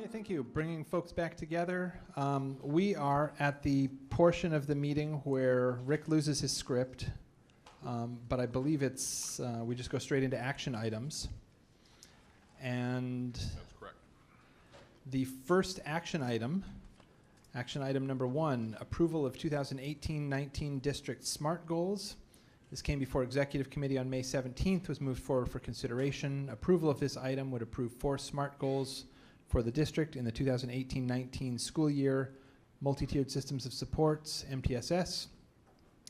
Okay, thank you. Bringing folks back together. We are at the portion of the meeting where Rick loses his script, but I believe it's we just go straight into action items. And That's correct. the first action item number 1, approval of 2018-19 district SMART goals. This came before Executive Committee on May 17th, was moved forward for consideration. Approval of this item would approve 4 SMART goals for the district in the 2018-19 school year: multi-tiered systems of supports, MTSS,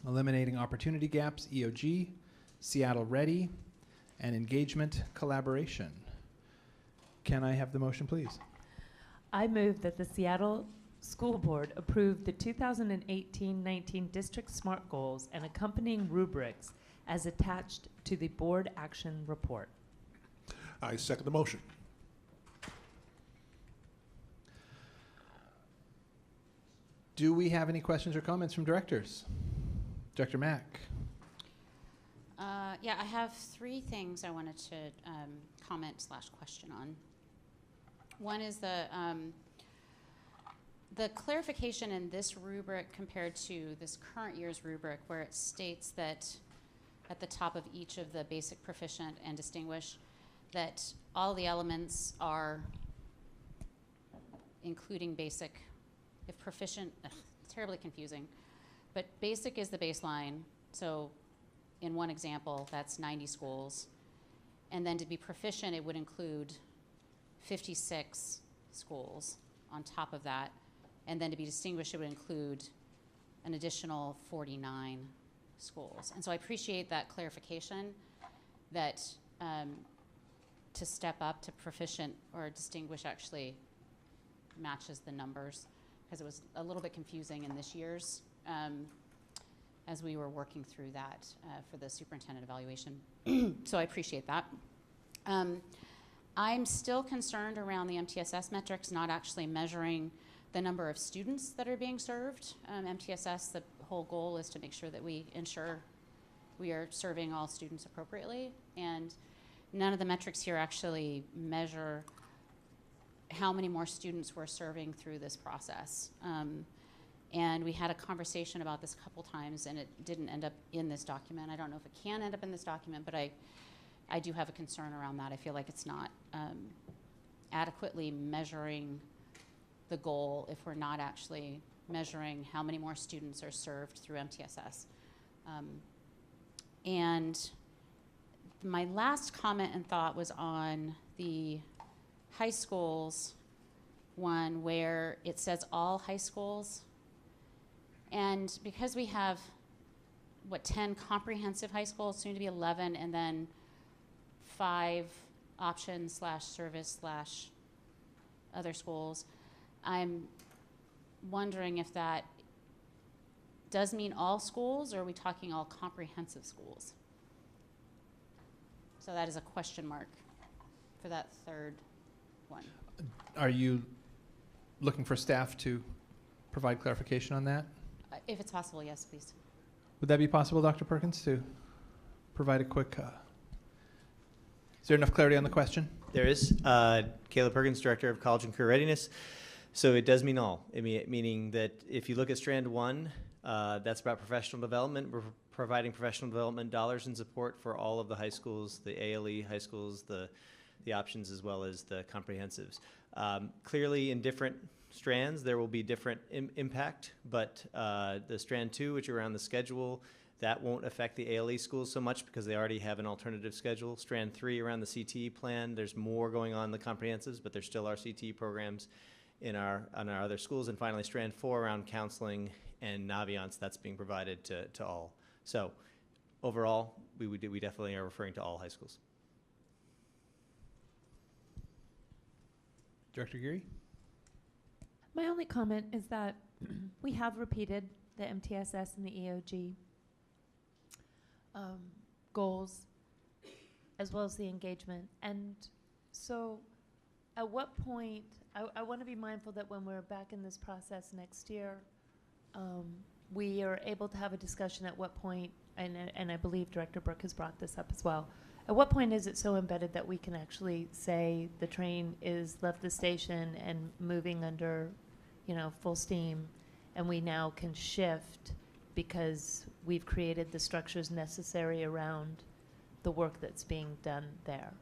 eliminating opportunity gaps, EOG, Seattle Ready, and engagement collaboration. Can I have the motion, please? I move that the Seattle School Board approve the 2018-19 District SMART Goals and accompanying rubrics as attached to the Board Action Report. I second the motion. Do we have any questions or comments from directors? Director Mack. Yeah, I have 3 things I wanted to comment/question on. One is the clarification in this rubric compared to this current year's rubric, where it states that at the top of each of the basic, proficient, and distinguished, that all the elements are including basic. If proficient, terribly confusing, but basic is the baseline. So in one example, that's 90 schools. And then to be proficient, it would include 56 schools on top of that. And then to be distinguished, it would include an additional 49 schools. And so I appreciate that clarification, that to step up to proficient or distinguished actually matches the numbers, because it was a little bit confusing in this year's as we were working through that for the superintendent evaluation. So I appreciate that. I'm still concerned around the MTSS metrics not actually measuring the number of students that are being served. MTSS, the whole goal is to make sure that we ensure we are serving all students appropriately, and none of the metrics here actually measure how many more students we're serving through this process. And we had a conversation about this a couple times, and it didn't end up in this document. I don't know if it can end up in this document, but I do have a concern around that. I feel like it's not adequately measuring the goal if we're not actually measuring how many more students are served through MTSS. And my last comment and thought was on the high schools one, where it says all high schools. And because we have, 10 comprehensive high schools, soon to be 11, and then 5 option/service/other schools, I'm wondering if that does mean all schools, or are we talking all comprehensive schools? So that is a question mark for that third one. Are you looking for staff to provide clarification on that? If it's possible, yes, please. Would that be possible, Dr. Perkins, to provide a quick... is there enough clarity on the question? There is. Caleb Perkins, Director of College and Career Readiness. So it does mean all, meaning that if you look at Strand 1, that's about professional development. We're providing professional development dollars and support for all of the high schools, the ALE high schools, the options, as well as the comprehensives. Clearly, in different strands, there will be different impact, but the Strand 2, which are around the schedule, that won't affect the ALE schools so much because they already have an alternative schedule. Strand 3 around the CTE plan, there's more going on in the comprehensives, but there still are CTE programs on our other schools. And finally, Strand 4 around counseling and Naviance, that's being provided to all. So overall, we definitely are referring to all high schools. Director Geary? My only comment is that we have repeated the MTSS and the EOG goals, as well as the engagement. And so at what point, I want to be mindful that when we're back in this process next year, we are able to have a discussion at what point, and I believe Director Brooke has brought this up as well, At what point is it so embedded that we can actually say the train is left the station and moving under, full steam, and we now can shift because we've created the structures necessary around the work that's being done there?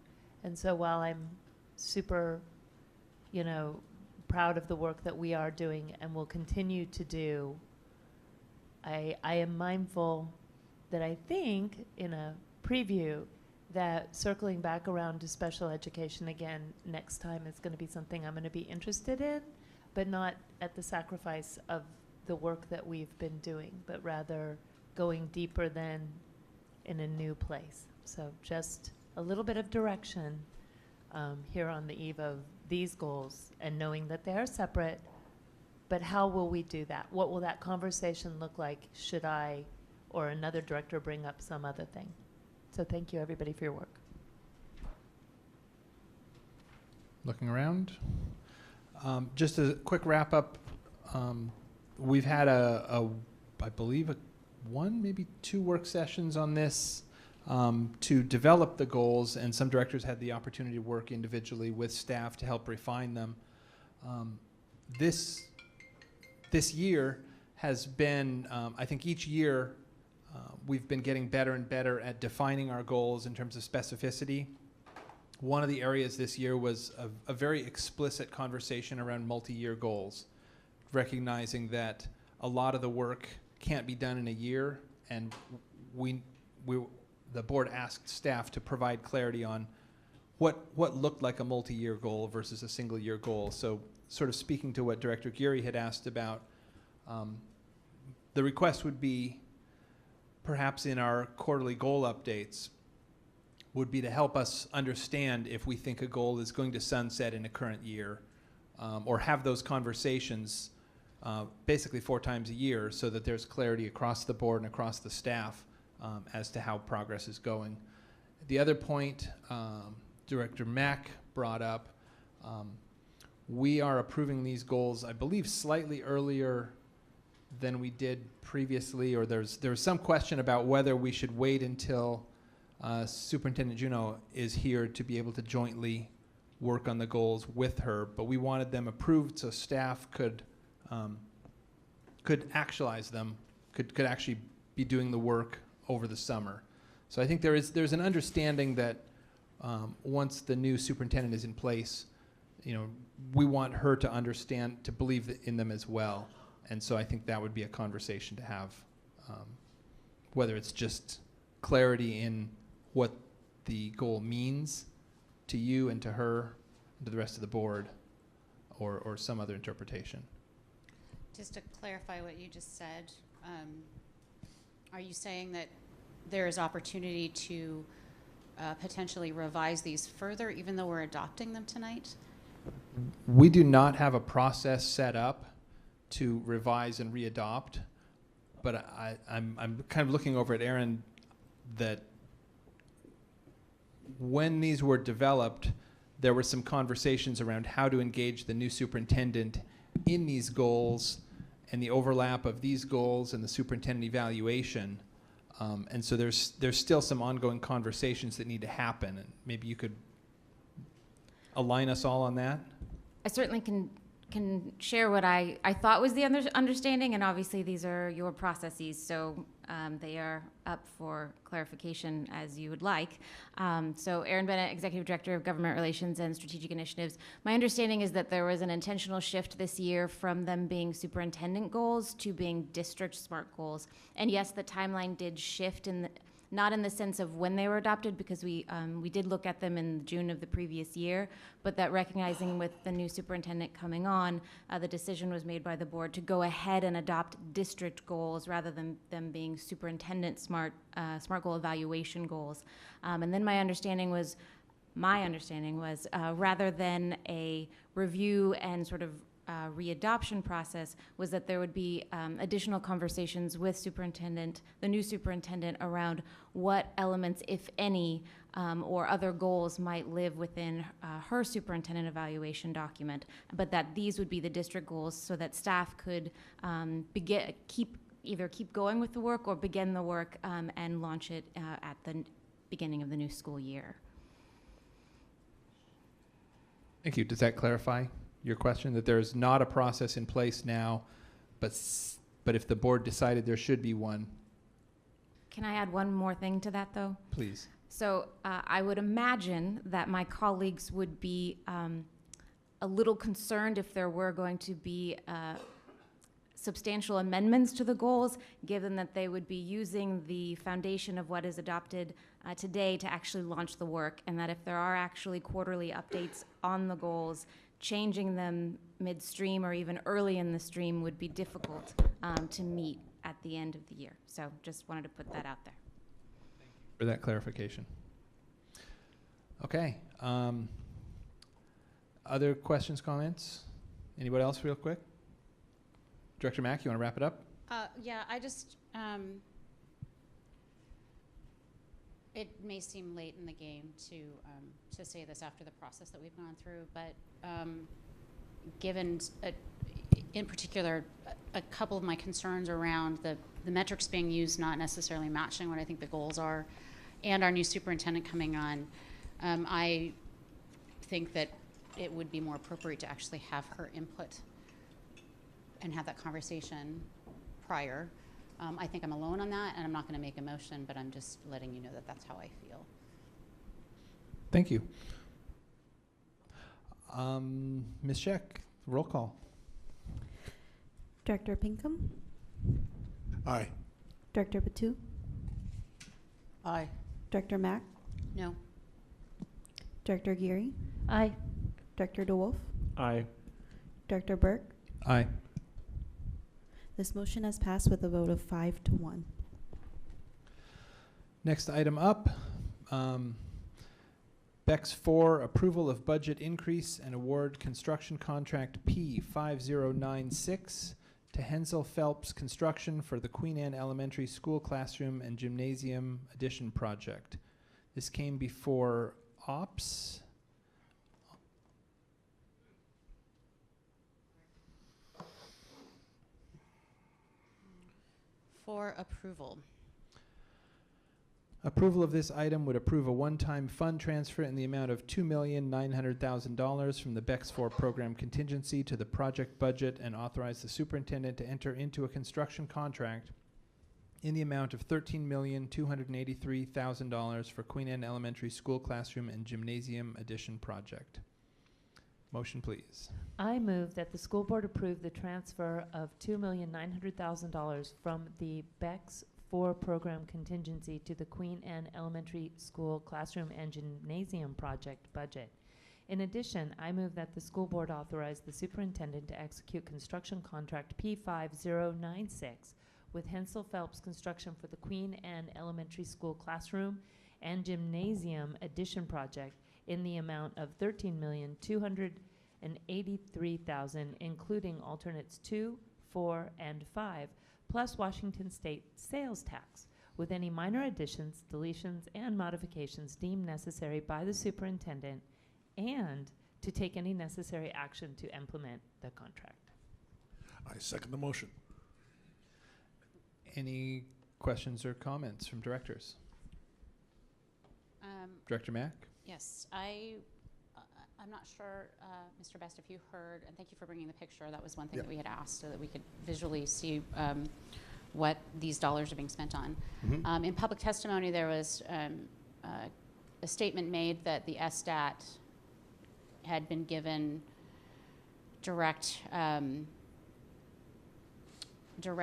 And so while I'm super, proud of the work that we are doing and will continue to do, I am mindful that I think in a preview that circling back around to special education again next time is going to be something I'm going to be interested in, but not at the sacrifice of the work that we've been doing, but rather going deeper than in a new place. So just a little bit of direction here on the eve of these goals, and knowing that they are separate, but how will we do that? What will that conversation look like should I or another director bring up some other thing? So thank you, everybody, for your work. Looking around. Just a quick wrap up. We've had I believe, one, maybe 2 work sessions on this to develop the goals, and some directors had the opportunity to work individually with staff to help refine them. This year has been, I think each year we've been getting better and better at defining our goals in terms of specificity. One of the areas this year was a very explicit conversation around multi-year goals, recognizing that a lot of the work can't be done in a year, and the board asked staff to provide clarity on what looked like a multi-year goal versus a single-year goal. So sort of speaking to what Director Geary had asked about, the request would be perhaps in our quarterly goal updates would be to help us understand if we think a goal is going to sunset in a current year, or have those conversations basically 4 times a year so that there's clarity across the board and across the staff as to how progress is going. The other point Director Mack brought up, we are approving these goals, I believe, slightly earlier than we did previously, or there was some question about whether we should wait until Superintendent Juneau is here to be able to jointly work on the goals with her, but we wanted them approved so staff could actualize them, could actually be doing the work over the summer. So I think there's an understanding that once the new superintendent is in place, we want her to understand, to believe in them as well. And so I think that would be a conversation to have, whether it's just clarity in what the goal means to you and to her and to the rest of the board, or some other interpretation. Just to clarify what you just said, are you saying that there is opportunity to potentially revise these further, even though we're adopting them tonight? We do not have a process set up to revise and readopt, but I'm kind of looking over at Aaron that when these were developed, there were some conversations around how to engage the new superintendent in these goals and the overlap of these goals and the superintendent evaluation. And so there's still some ongoing conversations that need to happen, and maybe you could align us all on that. I certainly can share what I thought was the understanding, and obviously these are your processes, so they are up for clarification as you would like. So Erin Bennett, Executive Director of Government Relations and Strategic Initiatives. My understanding is that there was an intentional shift this year from them being superintendent goals to being district SMART goals. And yes, the timeline did shift not in the sense of when they were adopted, because we did look at them in June of the previous year, but that recognizing with the new superintendent coming on, the decision was made by the board to go ahead and adopt district goals rather than them being superintendent SMART goal evaluation goals. And then my understanding was rather than a review and sort of readoption process, was that there would be additional conversations with the new superintendent around what elements, if any, or other goals might live within her superintendent evaluation document, but that these would be the district goals so that staff could either keep going with the work or begin the work and launch it at the beginning of the new school year. Thank you. Does that clarify your question, that there's not a process in place now, but if the board decided there should be one, Can I add one more thing to that, though? please? So I would imagine that my colleagues would be a little concerned if there were going to be substantial amendments to the goals, given that they would be using the foundation of what is adopted today to actually launch the work, and that if there are actually quarterly updates on the goals, changing them midstream or even early in the stream would be difficult to meet at the end of the year. So just wanted to put that out there. For that clarification. Okay. Other questions, comments? Anybody else real quick? Director Mack, you want to wrap it up? Yeah, I just, it may seem late in the game to say this after the process that we've gone through, but given, in particular, a couple of my concerns around the metrics being used not necessarily matching what I think the goals are, and our new superintendent coming on, I think that it would be more appropriate to actually have her input and have that conversation prior. I think I'm alone on that, and I'm not going to make a motion, but I'm just letting you know that that's how I feel. Thank you. Ms. Scheck, roll call. Director Pinkham, Aye. Director Batu, Aye. Director Mack, No. Director Geary, Aye. Director DeWolf, Aye. Director Burke. Aye. This motion has passed with a vote of 5-1. Next item up, BEX 4, approval of budget increase and award construction contract P5096 to Hensel Phelps Construction for the Queen Anne Elementary School Classroom and Gymnasium Addition Project. This came before Ops. For approval. Approval of this item would approve a one-time fund transfer in the amount of $2,900,000 from the BEX 4 program contingency to the project budget and authorize the superintendent to enter into a construction contract in the amount of $13,283,000 for Queen Anne Elementary School Classroom and Gymnasium Addition Project. Motion, please. I move that the school board approve the transfer of $2,900,000 from the BEX 4 program contingency to the Queen Anne Elementary School Classroom and Gymnasium Project budget. In addition, I move that the school board authorize the superintendent to execute construction contract P5096 with Hensel Phelps Construction for the Queen Anne Elementary School Classroom and Gymnasium Addition Project in the amount of $13,283,000, including alternates 2, 4, and 5, plus Washington State sales tax, with any minor additions, deletions, and modifications deemed necessary by the superintendent, and to take any necessary action to implement the contract. I second the motion. Any questions or comments from directors? Director Mack? Yes, I'm not sure, Mr. Best, if you heard, and thank you for bringing the picture. That was one thing Yep. that we had asked so that we could visually see what these dollars are being spent on. Mhm. In public testimony, there was a statement made that the SSTAT had been given direct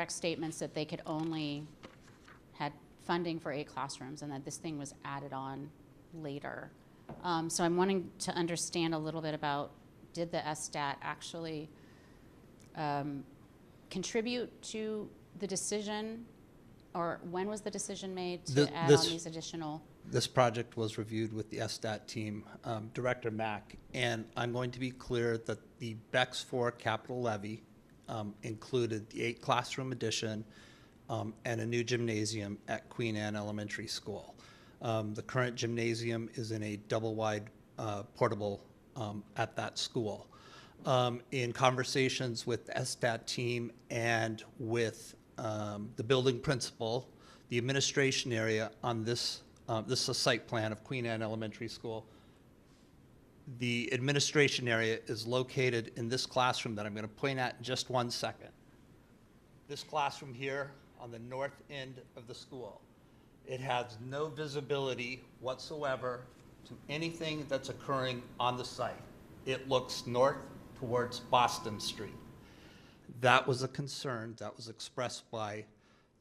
statements that they could only had funding for 8 classrooms, and that this thing was added on later. So I'm wanting to understand a little bit about, did the SSTAT actually contribute to the decision, or when was the decision made to add on these additional? This project was reviewed with the SSTAT team, Director Mack, and I'm going to be clear that the BEX 4 capital levy included the 8 classroom addition and a new gymnasium at Queen Anne Elementary School. The current gymnasium is in a double-wide portable at that school. In conversations with the SSTAT team and with the building principal, the administration area on this this is a site plan of Queen Anne Elementary School. The administration area is located in this classroom that I'm going to point at in just 1 second. This classroom here on the north end of the school. It has no visibility whatsoever to anything that's occurring on the site. It looks north towards Boston Street. That was a concern that was expressed by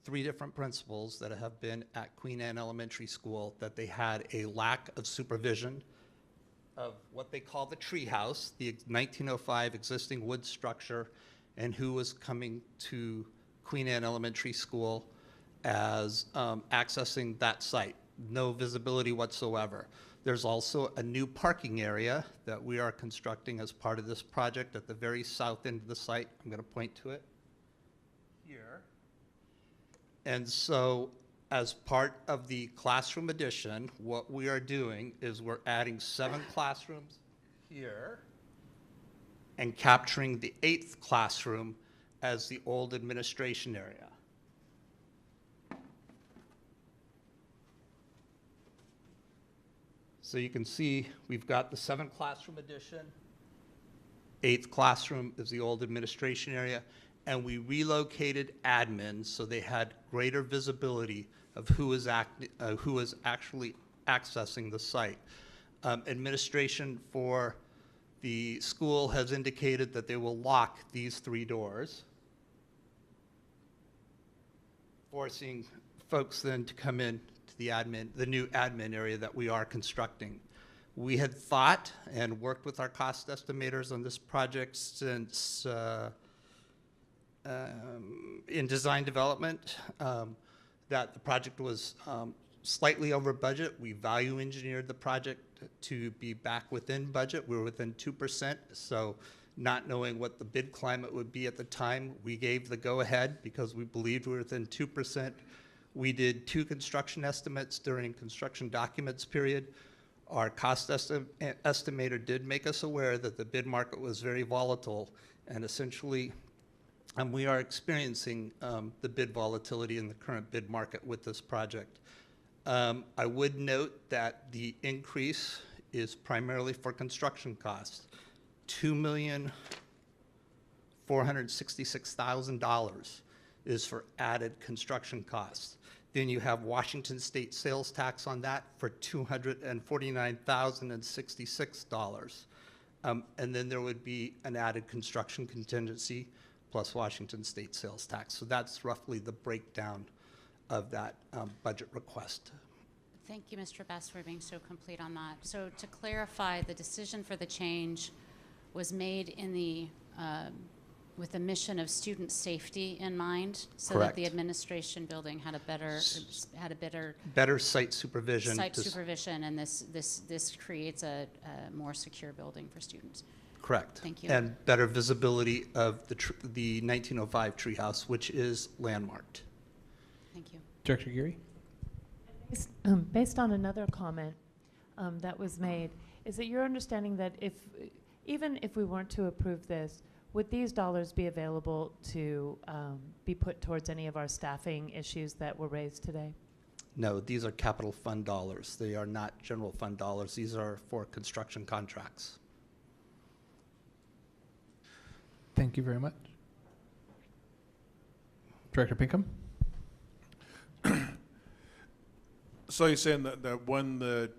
3 different principals that have been at Queen Anne Elementary School, that they had a lack of supervision of what they call the tree house, the 1905 existing wood structure, and who was coming to Queen Anne Elementary School as accessing that site. No visibility whatsoever. There's also a new parking area that we are constructing as part of this project at the very south end of the site. I'm going to point to it here. And so as part of the classroom addition, what we are doing is we're adding 7 classrooms here and capturing the 8th classroom as the old administration area. So you can see we've got the 7 classroom addition. 8th classroom is the old administration area. And we relocated admins so they had greater visibility of who is actually accessing the site. Administration for the school has indicated that they will lock these 3 doors, forcing folks then to come in to the new admin area that we are constructing. We had thought and worked with our cost estimators on this project since in design development, that the project was slightly over budget. We value engineered the project to be back within budget. We were within 2%, so not knowing what the bid climate would be at the time, we gave the go-ahead because we believed we were within 2%. We did 2 construction estimates during construction documents period. Our cost estimator did make us aware that the bid market was very volatile, and essentially we are experiencing the bid volatility in the current bid market with this project. I would note that the increase is primarily for construction costs. $2,466,000 is for added construction costs. Then you have Washington State sales tax on that for $249,066. And then there would be an added construction contingency plus Washington State sales tax. So that's roughly the breakdown of that budget request. Thank you, Mr. Best, for being so complete on that. So to clarify, the decision for the change was made in the with the mission of student safety in mind, so Correct. that the administration building had a better Better site supervision. site supervision, and this creates a more secure building for students. Correct. Thank you. And better visibility of the 1905 treehouse, which is landmarked. Thank you. Director Geary? Based on another comment that was made, is it your understanding that even if we weren't to approve this, would these dollars be available to be put towards any of our staffing issues that were raised today? No, these are capital fund dollars. They are not general fund dollars. These are for construction contracts. Thank you very much. Director Pinkham? So you're saying that when the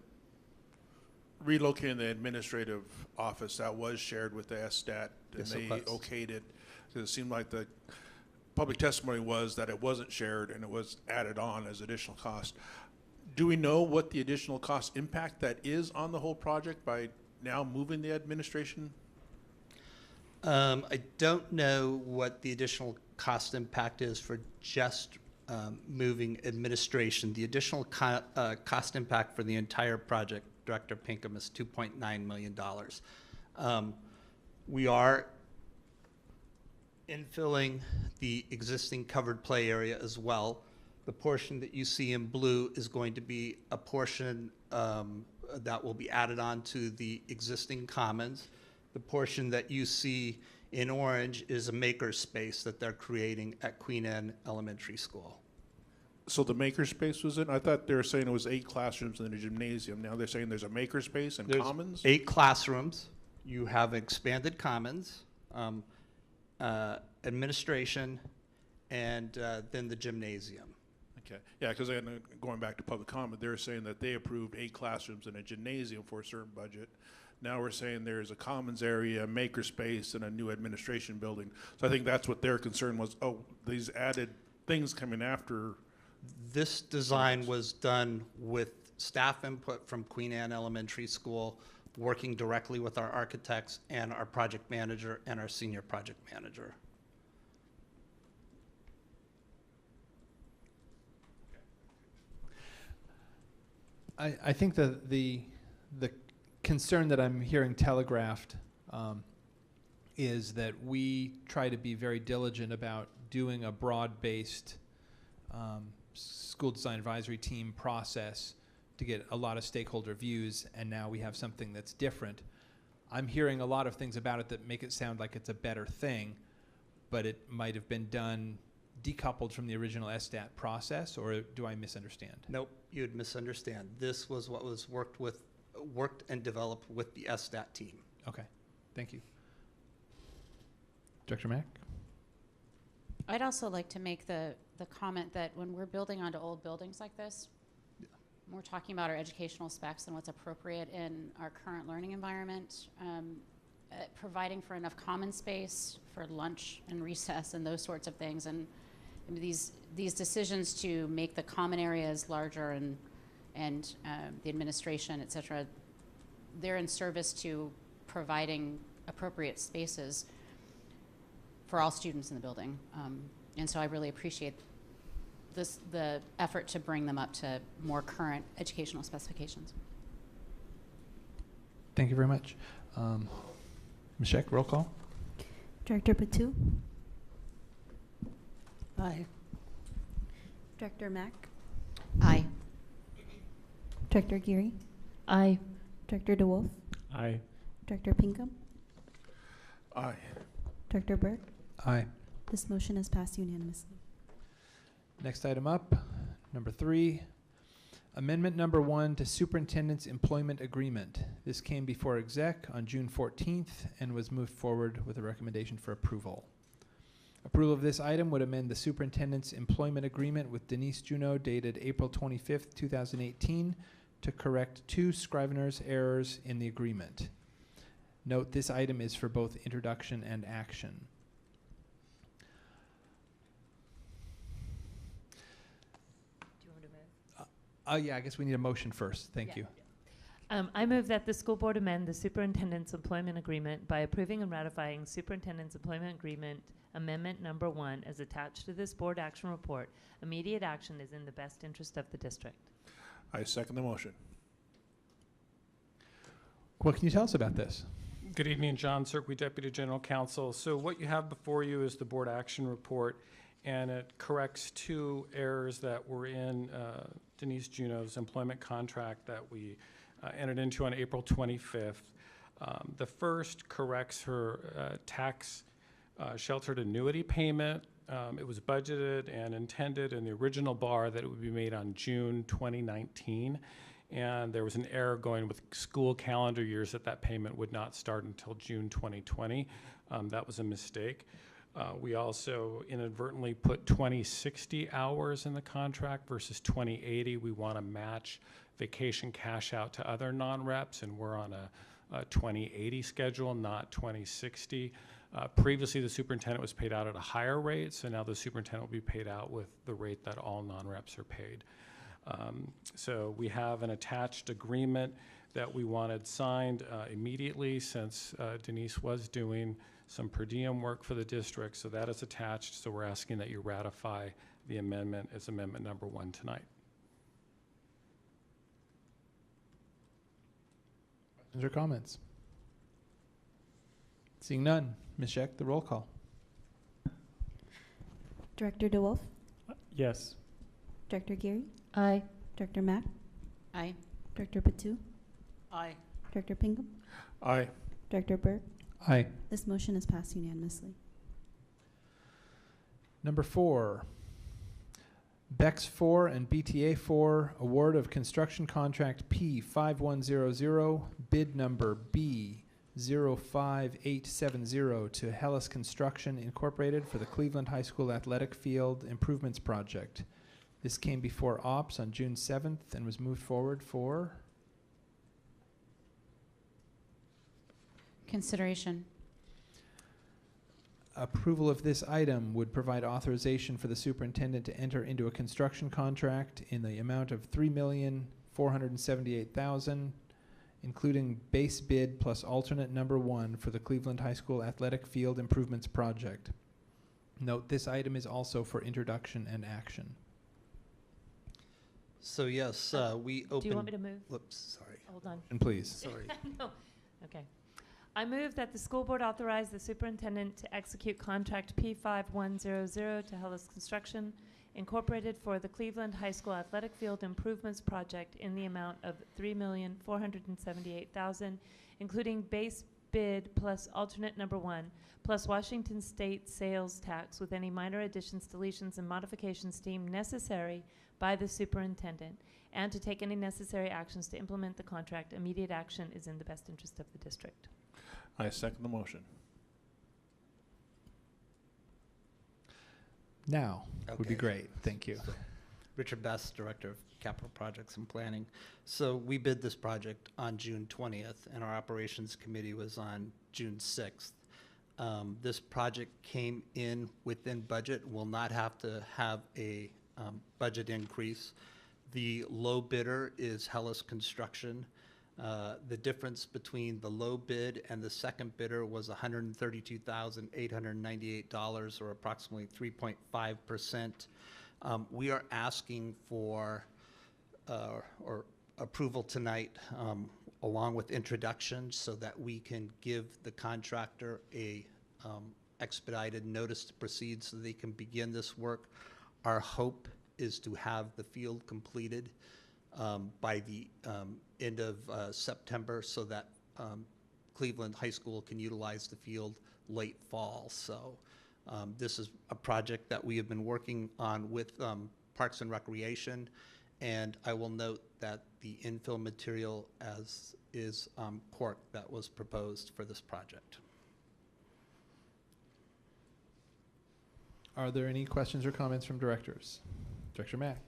relocating the administrative office, that was shared with the SSTAT, and Yes, they it was. okayed it? Because it seemed like the public testimony was that it wasn't shared and it was added on as additional cost. Do we know what the additional cost impact that is on the whole project by now moving the administration? I don't know what the additional cost impact is for just moving administration. The additional cost impact for the entire project, Director Pinkham, is $2.9 million. We are infilling the existing covered play area as well. The portion that you see in blue is going to be a portion that will be added on to the existing commons. The portion that you see in orange is a maker space that they're creating at Queen Anne Elementary School. So the makerspace was in? I thought they were saying it was 8 classrooms in a gymnasium. Now they're saying there's a makerspace and There's commons? 8 classrooms. You have expanded commons, administration, and then the gymnasium. Okay, yeah, because going back to public comment, they were saying that they approved 8 classrooms in a gymnasium for a certain budget. Now we're saying there's a commons area, a makerspace, and a new administration building. So I think that's what their concern was. Oh, these added things coming after. This design was done with staff input from Queen Anne Elementary School, working directly with our architects and our project manager and our senior project manager. I think the concern that I'm hearing telegraphed is that we try to be very diligent about doing a broad-based school design advisory team process to get a lot of stakeholder views, and now we have something that's different. I'm hearing a lot of things about it that make it sound like it's a better thing, but it might have been done decoupled from the original SDAT process, or do I misunderstand? Nope, you'd misunderstand. This was what was worked and developed with the SDAT team. Okay, thank you. Director Mack? I'd also like to make the comment that when we're building onto old buildings like this, we're talking about our educational specs and what's appropriate in our current learning environment, providing for enough common space for lunch and recess and those sorts of things. And these decisions to make the common areas larger and the administration, et cetera, they're in service to providing appropriate spaces for all students in the building. And so I really appreciate the effort to bring them up to more current educational specifications. Thank you very much. Ms. Scheck, roll call. Director Patu, Aye. Director Mack, Aye. Director Geary, Aye. Director DeWolf, Aye. Director Pinkham, Aye. Director Burke. Aye. This motion has passed unanimously. Next item up, number 3, amendment number 1 to superintendent's employment agreement. This came before exec on June 14th and was moved forward with a recommendation for approval. Approval of this item would amend the superintendent's employment agreement with Denise Juneau dated April 25th, 2018 to correct 2 Scrivener's errors in the agreement. Note this item is for both introduction and action. Yeah, I guess we need a motion first. Thank you. I move that the school board amend the superintendent's employment agreement by approving and ratifying superintendent's employment agreement amendment number 1 as attached to this board action report. Immediate action is in the best interest of the district. I second the motion. What can you tell us about this? Good evening, John Cirque, Deputy General Counsel. So what you have before you is the board action report, and it corrects 2 errors that were in Denise Juneau's employment contract that we entered into on April 25th. The first corrects her tax sheltered annuity payment. It was budgeted and intended in the original bar that it would be made on June 2019. And there was an error going with school calendar years that payment would not start until June 2020. That was a mistake. We also inadvertently put 2060 hours in the contract versus 2080. We want to match vacation cash out to other non-reps, and we're on a 2080 schedule, not 2060. Previously, the superintendent was paid out at a higher rate, so now the superintendent will be paid out with the rate that all non-reps are paid. So we have an attached agreement that we wanted signed immediately, since Denise was doing some per diem work for the district, so that is attached. So we're asking that you ratify the amendment as amendment number 1 tonight. Questions or comments? Seeing none, Ms. Scheck, the roll call. Director DeWolf, Yes. Director Geary, Aye. Director Mack, Aye. Director Patu, Aye. Director Pinkham, Aye. Director Burke. Aye. This motion has passed unanimously. Number 4, BEX 4 and BTA 4, award of construction contract P5100, bid number B05870 to Hellas Construction Incorporated for the Cleveland High School Athletic Field Improvements Project. This came before OPS on June 7th and was moved forward for Consideration. approval of this item would provide authorization for the superintendent to enter into a construction contract in the amount of $3,478,000, including base bid plus alternate number 1 for the Cleveland High School Athletic Field Improvements Project. Note, this item is also for introduction and action. So yes, we opened. Do you want me to move? Whoops, sorry. Hold on. And please. Sorry. No. Okay. I move that the school board authorize the superintendent to execute contract P5100 to Hellas Construction Incorporated for the Cleveland High School Athletic Field Improvements Project in the amount of $3,478,000, including base bid plus alternate number 1, plus Washington State sales tax with any minor additions, deletions, and modifications deemed necessary by the superintendent, and to take any necessary actions to implement the contract. Immediate action is in the best interest of the district. I second the motion. Now would be Okay. great. Thank you. Richard Best, Director of Capital Projects and Planning. So we bid this project on June 20th, and our Operations Committee was on June 6th. This project came in within budget, will not have to have a budget increase. The low bidder is Hellas Construction. The difference between the low bid and the second bidder was $132,898, or approximately 3.5%. We are asking for or approval tonight, along with introduction, so that we can give the contractor a expedited notice to proceed so they can begin this work. Our hope is to have the field completed by the end of September, so that Cleveland High School can utilize the field late fall. So this is a project that we have been working on with Parks and Recreation, and I will note that the infill material is cork that was proposed for this project. Are there any questions or comments from directors? Director Mack.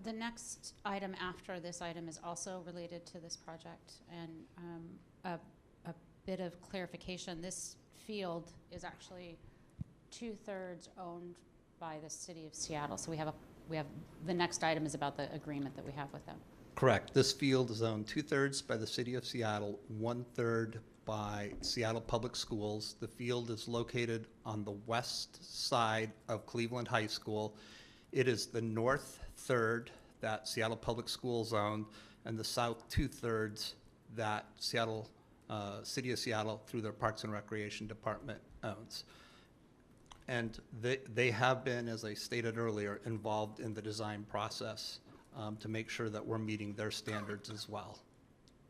The next item after this item is also related to this project, and a bit of clarification. This field is actually 2/3 owned by the city of Seattle. So we have the next item is about the agreement that we have with them. Correct. This field is owned 2/3 by the city of Seattle, 1/3 by Seattle Public Schools. The field is located on the west side of Cleveland High School. It is the north third that Seattle Public Schools own, and the south 2/3 that City of Seattle, through their Parks and Recreation Department, owns. And they have been, as I stated earlier, involved in the design process to make sure that we're meeting their standards as well.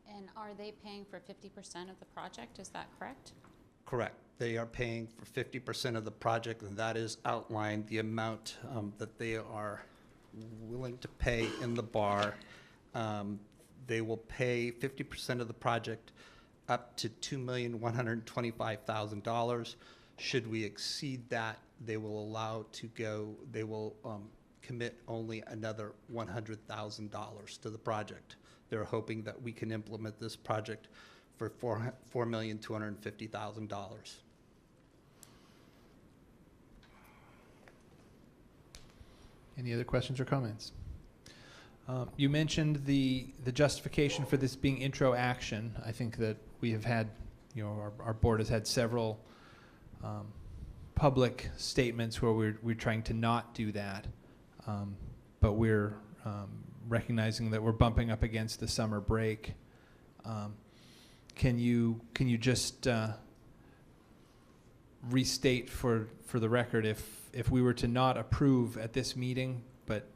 And are they paying for 50% of the project? Is that correct? Correct. They are paying for 50% of the project, and that is outlined, the amount that they are willing to pay in the bar. They will pay 50% of the project up to $2,125,000. Should we exceed that, they will commit only another $100,000 to the project. They're hoping that we can implement this project for $4,250,000. Any other questions or comments? You mentioned the justification for this being intro action. I think that we have had, our board has had several public statements where we're trying to not do that, but we're recognizing that we're bumping up against the summer break. Can you just restate for the record, if we were to not approve at this meeting, but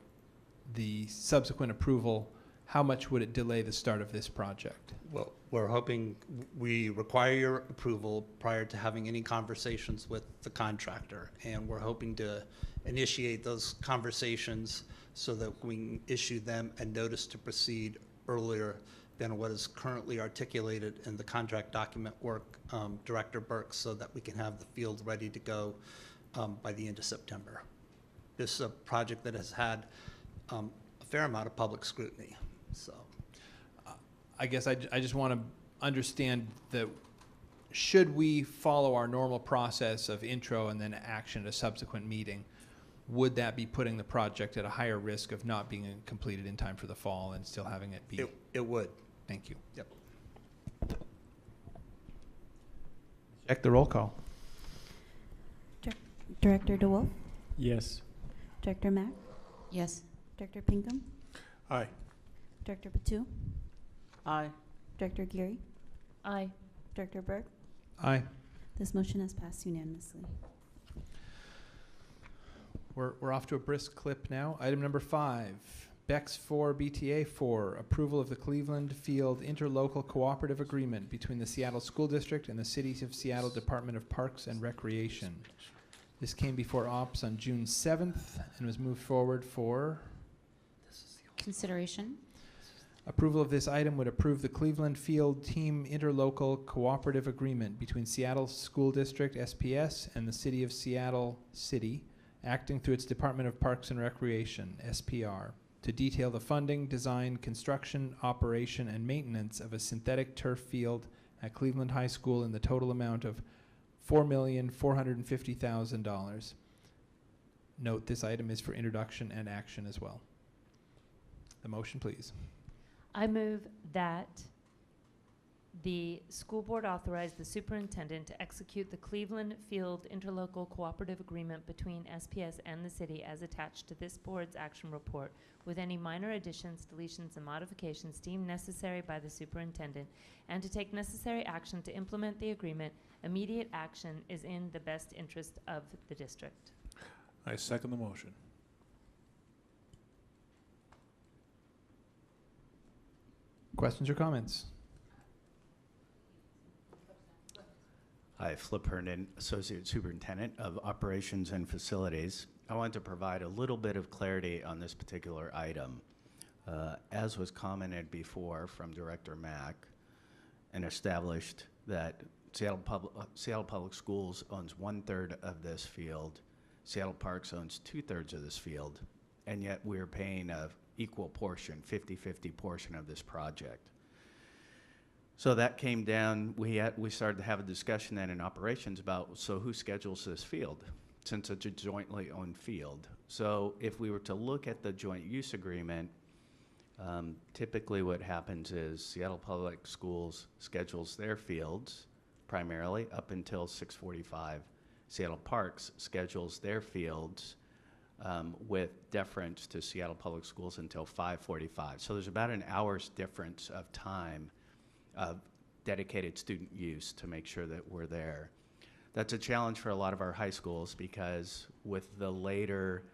the subsequent approval, how much would it delay the start of this project? Well, we're hoping, we require your approval prior to having any conversations with the contractor, and we're hoping to initiate those conversations so that we can issue them a notice to proceed earlier than what is currently articulated in the contract document work, Director Burke, so that we can have the field ready to go by the end of September. This is a project that has had a fair amount of public scrutiny, so. I guess I just want to understand that should we follow our normal process of intro and then action at a subsequent meeting, would that be putting the project at a higher risk of not being completed in time for the fall and still having it be? It would. Thank you. Yep. Check the roll call. Director DeWolf, Yes. Director Mack, Yes. Director Pinkham, Aye. Director Patu, Aye. Director Geary, Aye. Director Burke. Aye. This motion has passed unanimously. We're off to a brisk clip now. Item number 5, BEX 4 BTA 4, approval of the Cleveland Field Interlocal Cooperative Agreement between the Seattle School District and the City of Seattle Department of Parks and Recreation. This came before OPS on June 7th and was moved forward for Consideration. approval of this item would approve the Cleveland Field Team Interlocal Cooperative Agreement between Seattle School District, SPS, and the City of Seattle City, acting through its Department of Parks and Recreation, SPR, to detail the funding, design, construction, operation, and maintenance of a synthetic turf field at Cleveland High School in the total amount of $4,450,000. Note this item is for introduction and action as well. The motion, please. I move that the school board authorize the superintendent to execute the Cleveland Field Interlocal Cooperative Agreement between SPS and the city as attached to this board's action report, with any minor additions, deletions, and modifications deemed necessary by the superintendent, and to take necessary action to implement the agreement. Immediate action is in the best interest of the district. I second the motion. Questions or comments? Hi, Flip Herndon, Associate Superintendent of Operations and Facilities. I want to provide a little bit of clarity on this particular item. As was commented before from Director Mack, and established that Seattle Public Schools owns 1/3 of this field, Seattle Parks owns 2/3 of this field, and yet we're paying a equal portion, 50-50 portion of this project. So that came down, we started to have a discussion then in operations about, so who schedules this field, since it's a jointly owned field. So if we were to look at the joint use agreement, typically what happens is Seattle Public Schools schedules their fields primarily up until 6:45. Seattle Parks schedules their fields with deference to Seattle Public Schools until 5:45. So there's about an hour's difference of time of dedicated student use to make sure that we're there. That's a challenge for a lot of our high schools because with the later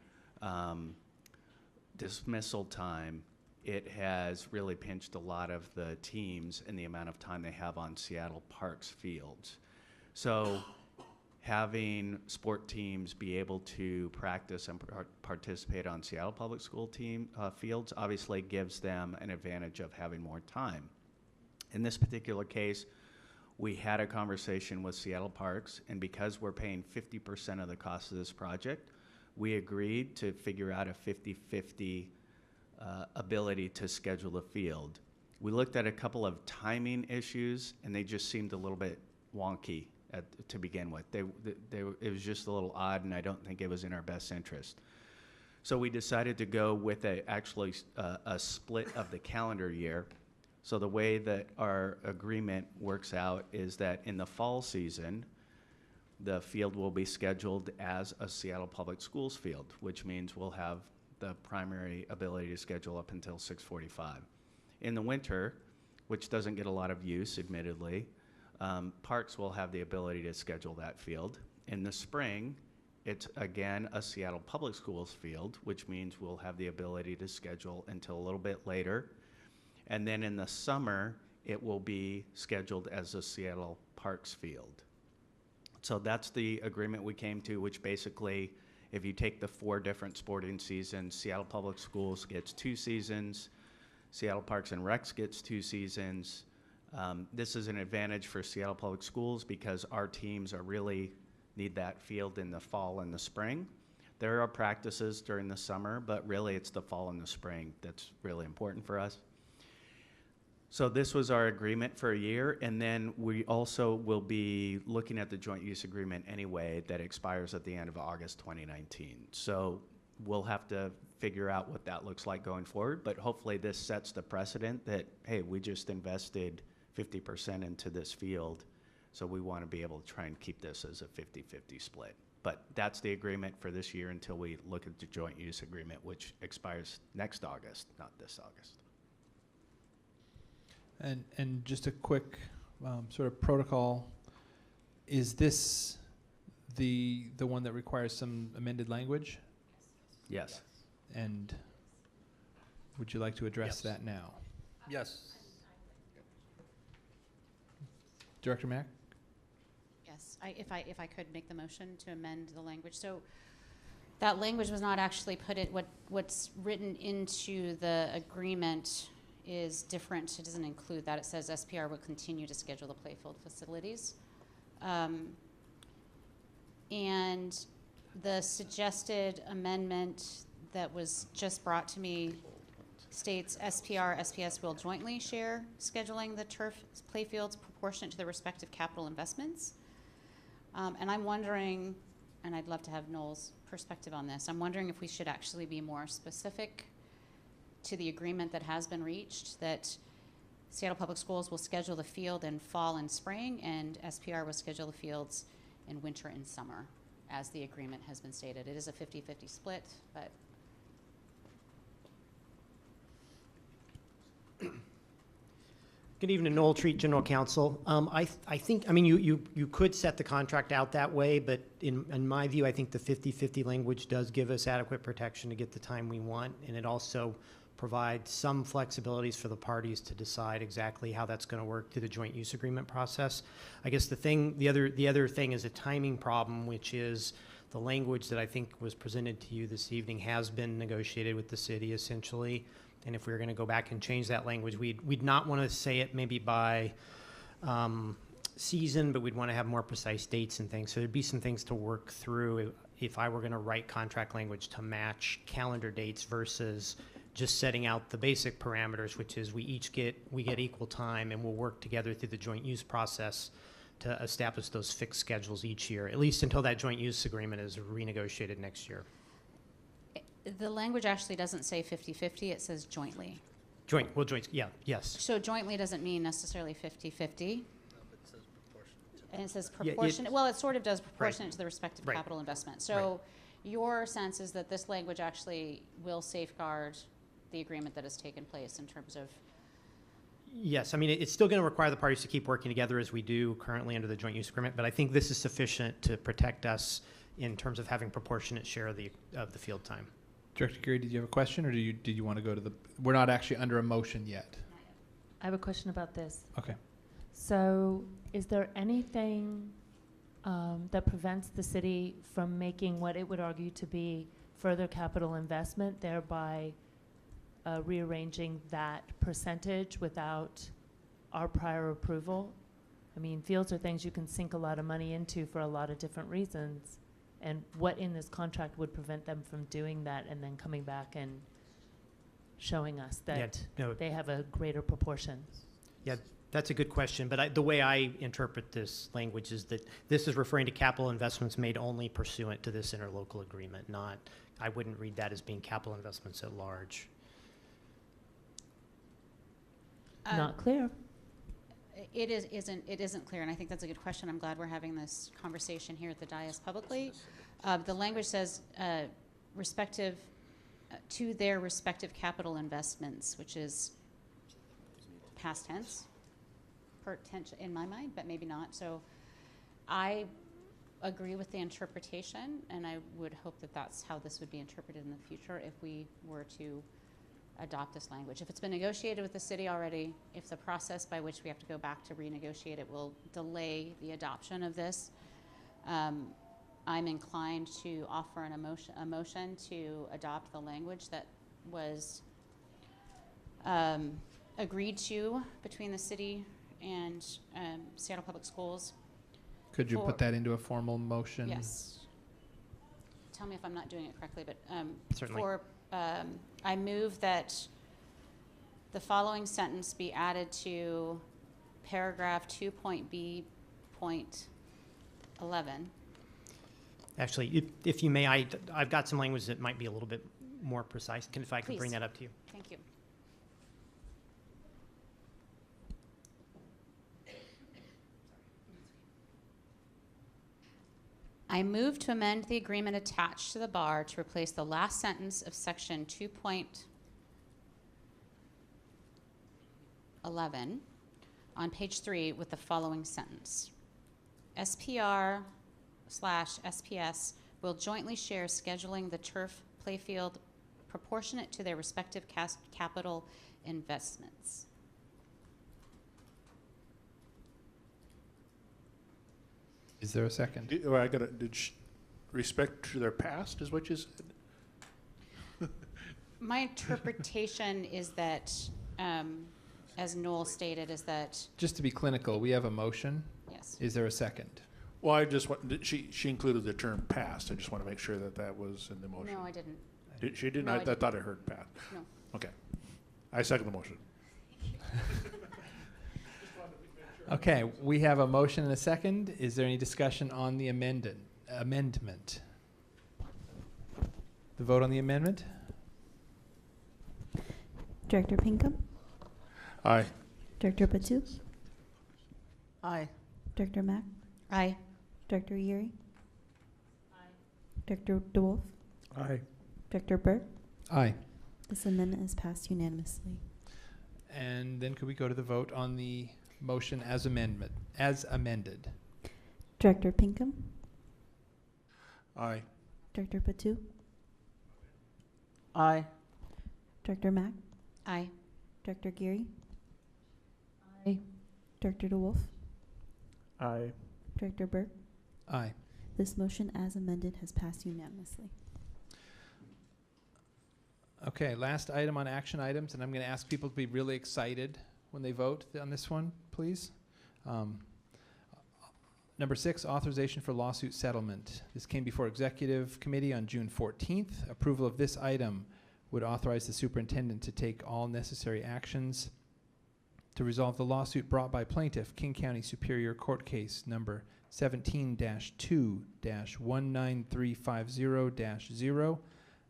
dismissal time, it has really pinched a lot of the teams in the amount of time they have on Seattle Parks fields. So having sport teams be able to practice and participate on Seattle Public School team fields obviously gives them an advantage of having more time. In this particular case, we had a conversation with Seattle Parks, and because we're paying 50% of the cost of this project, we agreed to figure out a 50-50 ability to schedule the field. We looked at a couple of timing issues, and they just seemed a little bit wonky to begin with. It was just a little odd, and I don't think it was in our best interest. So we decided to go with a split of the calendar year. So the way that our agreement works out is that in the fall season, the field will be scheduled as a Seattle Public Schools field, which means we'll have the primary ability to schedule up until 6:45. In the winter, which doesn't get a lot of use, admittedly, Parks will have the ability to schedule that field. In the spring, it's again a Seattle Public Schools field, which means we'll have the ability to schedule until a little bit later. And then in the summer, it will be scheduled as a Seattle Parks field. So that's the agreement we came to, which basically If you take the 4 different sporting seasons, Seattle Public Schools gets 2 seasons, Seattle Parks and Recs gets 2 seasons. This is an advantage for Seattle Public Schools because our teams are really need that field in the fall and the spring. There are practices during the summer, but really it's the fall and the spring that's really important for us. So this was our agreement for a year, and then we also will be looking at the joint use agreement anyway that expires at the end of August 2019. So we'll have to figure out what that looks like going forward, but hopefully this sets the precedent that, hey, we just invested 50% into this field, so we want to be able to try and keep this as a 50-50 split. But that's the agreement for this year until we look at the joint use agreement, which expires next August, not this August. And just a quick sort of protocol, is this the one that requires some amended language? Yes. And would you like to address Yes. that now? Yes. Director Mack? Yes, if I could make the motion to amend the language. So that language was not actually put in, what's written into the agreement is different. It doesn't include that. It says SPR will continue to schedule the playfield facilities. And the suggested amendment that was just brought to me states SPR, SPS will jointly share scheduling the turf playfields proportionate to the respective capital investments. And I'm wondering, and I'd love to have Noel's perspective on this, I'm wondering if we should actually be more specific to the agreement that has been reached, that Seattle Public Schools will schedule the field in fall and spring, and SPR will schedule the fields in winter and summer, as the agreement has been stated. It is a 50-50 split, but Good evening, Noel Treat, General Counsel. I think, I mean, you could set the contract out that way, but in my view, I think the 50-50 language does give us adequate protection to get the time we want, and it also provides some flexibilities for the parties to decide exactly how that's going to work through the joint use agreement process. I guess the other thing is a timing problem, which is the language that I think was presented to you this evening has been negotiated with the city essentially. And if we were going to go back and change that language, we'd not want to say it maybe by season, but we'd want to have more precise dates and things. So there'd be some things to work through if I were going to write contract language to match calendar dates versus just setting out the basic parameters, which is we get equal time and we'll work together through the joint use process to establish those fixed schedules each year, at least until that joint use agreement is renegotiated next year. the language actually doesn't say 50-50, it says jointly. Joint, yeah, yes. So jointly doesn't mean necessarily 50-50. And it says Yeah, proportionate, well, it sort of does proportionate to the respective Right. capital investment. So your sense is that this language actually will safeguard the agreement that has taken place in terms of, Yes, I mean, it's still going to require the parties to keep working together as we do currently under the joint use agreement, but I think this is sufficient to protect us in terms of having proportionate share of the field time. Director Geary, did you have a question, or did you want to go to the, we're not actually under a motion yet? I have a question about this. Okay. So is there anything that prevents the city from making what it would argue to be further capital investment, thereby rearranging that percentage without our prior approval? I mean, fields are things you can sink a lot of money into for a lot of different reasons. And what in this contract would prevent them from doing that and then coming back and showing us that no. they have a greater proportion? Yeah, that's a good question, but the way I interpret this language is that this is referring to capital investments made only pursuant to this interlocal agreement, not, I wouldn't read that as being capital investments at large. Not clear. it isn't clear, and I think that's a good question. I'm glad we're having this conversation here at the dais publicly. The language says respective, to their respective capital investments, which is past tense, in my mind, but maybe not. So I agree with the interpretation, and I would hope that that's how this would be interpreted in the future if we were to adopt this language. If it's been negotiated with the city already, if the process by which we have to go back to renegotiate it will delay the adoption of this, I'm I'm inclined to offer a motion to adopt the language that was agreed to between the city and Seattle Public Schools. Could you For- put that into a formal motion? Yes. Tell me if I'm not doing it correctly, but Certainly. I move that the following sentence be added to paragraph 2.b.11. Actually, if you may, I've got some language that might be a little bit more precise. If I could bring Please. that up to you. Thank you. I move to amend the agreement attached to the bar to replace the last sentence of section 2.11 on page 3 with the following sentence. SPR/SPS will jointly share scheduling the turf playfield proportionate to their respective capital investments. Is there a second? Respect to their past is what you said? My interpretation is that, as Noel stated, is that, Just to be clinical, we have a motion. yes. Is there a second? Well, I just want, she included the term past. I just want to make sure that that was in the motion. No, I didn't. She didn't? No, I I didn't. thought I heard past. No. Okay. I second the motion. Okay, we have a motion and a second. Is there any discussion on the amendment? The vote on the amendment? Director Pinkham, Aye. Director Patu, Aye. Director Mack, Aye. Director Erie, Director DeWolf, Aye. Director Burke. Aye. This amendment is passed unanimously. And then could we go to the vote on the motion as amended? Director Pinkham, Aye. Director Patu, Aye. Director Mack, Aye. Director Geary, Aye. Director DeWolf, Aye. Director Burke. Aye. This motion as amended has passed unanimously. Okay, last item on action items, and I'm going to ask people to be really excited when they vote on this one, please. Number 6, authorization for lawsuit settlement. This came before Executive Committee on June 14th. Approval of this item would authorize the superintendent to take all necessary actions to resolve the lawsuit brought by plaintiff, King County Superior Court Case number 17-2-19350-0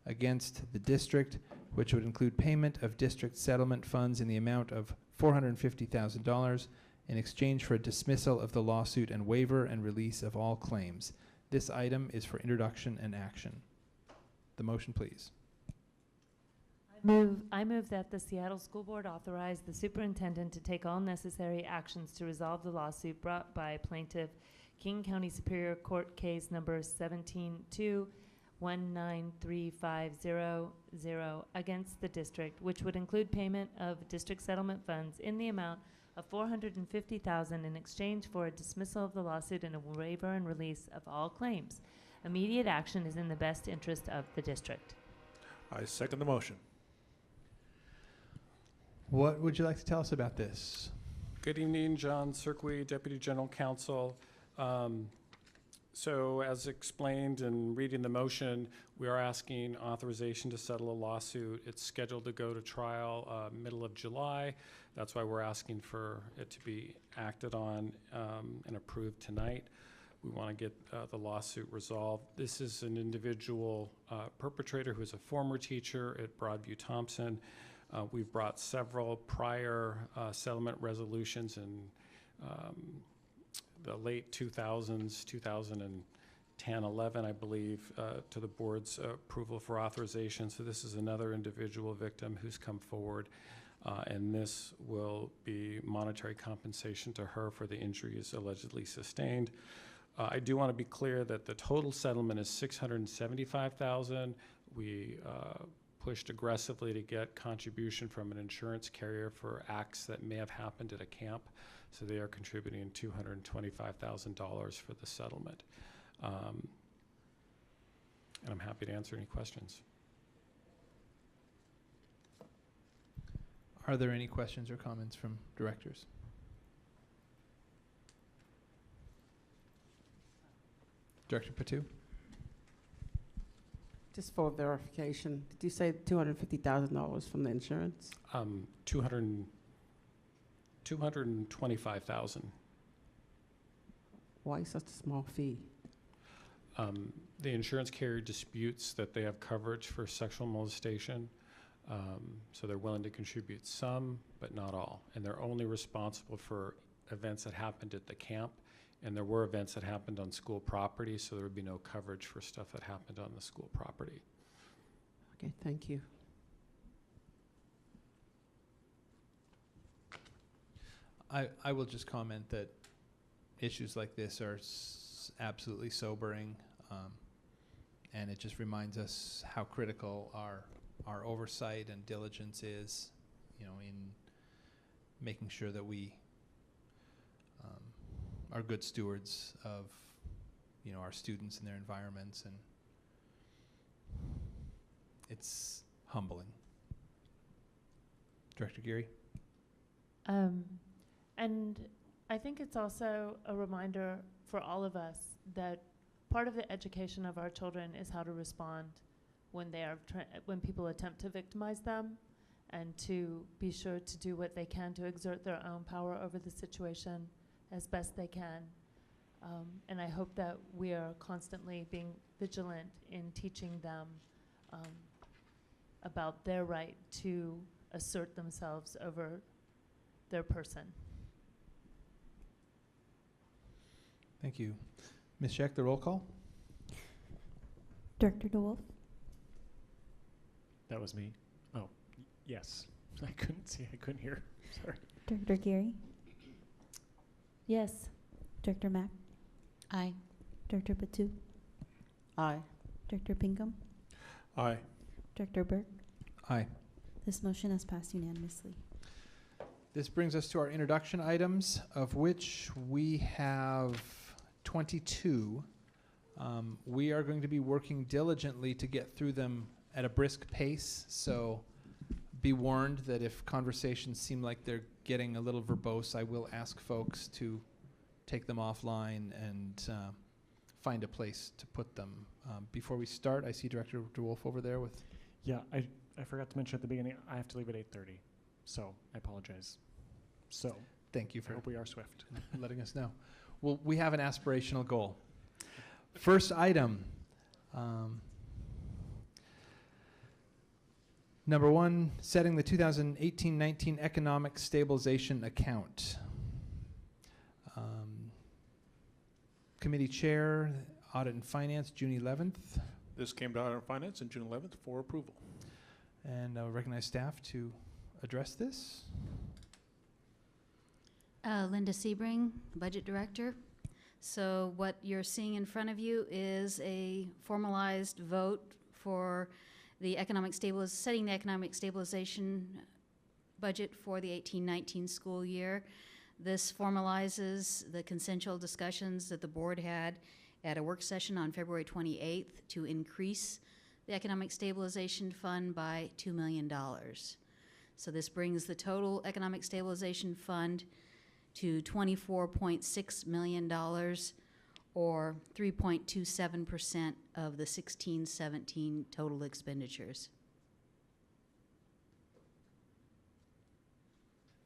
against the district, which would include payment of district settlement funds in the amount of $450,000 in exchange for a dismissal of the lawsuit and waiver and release of all claims. This item is for introduction and action. The motion, please. I move that the Seattle School Board authorize the superintendent to take all necessary actions to resolve the lawsuit brought by plaintiff King County Superior Court Case number 17-2-19350-0 against the district, which would include payment of district settlement funds in the amount of $450,000 in exchange for a dismissal of the lawsuit and a waiver and release of all claims. Immediate action is in the best interest of the district. I second the motion. What would you like to tell us about this? Good evening, John Cirqui, Deputy General Counsel. So as explained in reading the motion, we are asking authorization to settle a lawsuit. It's scheduled to go to trial middle of July. That's why we're asking for it to be acted on and approved tonight. We want to get the lawsuit resolved. This is an individual perpetrator who is a former teacher at Broadview Thompson. We've brought several prior settlement resolutions in the late 2000s, 2010, 11, I believe, to the board's approval for authorization. So this is another individual victim who's come forward, and this will be monetary compensation to her for the injuries allegedly sustained. I do want to be clear that the total settlement is $675,000. We pushed aggressively to get contribution from an insurance carrier for acts that may have happened at a camp. So they are contributing $225,000 for the settlement. and I'm happy to answer any questions. Are there any questions or comments from directors? Director Patu? Just for verification, did you say $250,000 from the insurance? 225,000. Why such a small fee? The insurance carrier disputes that they have coverage for sexual molestation, so they're willing to contribute some, but not all. And they're only responsible for events that happened at the camp, and there were events that happened on school property, so there would be no coverage for stuff that happened on the school property. Okay, thank you. I will just comment that issues like this are absolutely sobering, and it just reminds us how critical our oversight and diligence is, you know, in making sure that we are good stewards of, you know, our students and their environments, and it's humbling. Director Geary? And I think it's also a reminder for all of us that part of the education of our children is how to respond when they are when people attempt to victimize them, and to be sure to do what they can to exert their own power over the situation as best they can. And I hope that we are constantly being vigilant in teaching them about their right to assert themselves over their person. Thank you. Ms. Scheck, the roll call? Director DeWolf? That was me. Oh, yes. I couldn't see. I couldn't hear. Sorry. Director Geary? Yes. Director Mack? Aye. Director Patu? Aye. Director Pinkham? Aye. Director Burke? Aye. This motion has passed unanimously. This brings us to our introduction items, of which we have 22. We are going to be working diligently to get through them at a brisk pace, so be warned that if conversations seem like they're getting a little verbose, I will ask folks to take them offline and find a place to put them. Before we start, I see Director DeWolf over there with... Yeah, I forgot to mention at the beginning, I have to leave at 8:30, so I apologize. So, Thank you I for hope we are swift. letting us know. Well, we have an aspirational goal. First item, number one, setting the 2018-19 economic stabilization account. Committee Chair, Audit and Finance, June 11th. This came to Audit and Finance on June 11th for approval. And I'll recognize staff to address this. Linda Sebring, Budget Director. So what you're seeing in front of you is a formalized vote for the setting the economic stabilization budget for the 18-19 school year. This formalizes the consensual discussions that the board had at a work session on February 28th to increase the economic stabilization fund by $2 million. So this brings the total economic stabilization fund to $24.6 million, or 3.27% of the 16-17 total expenditures.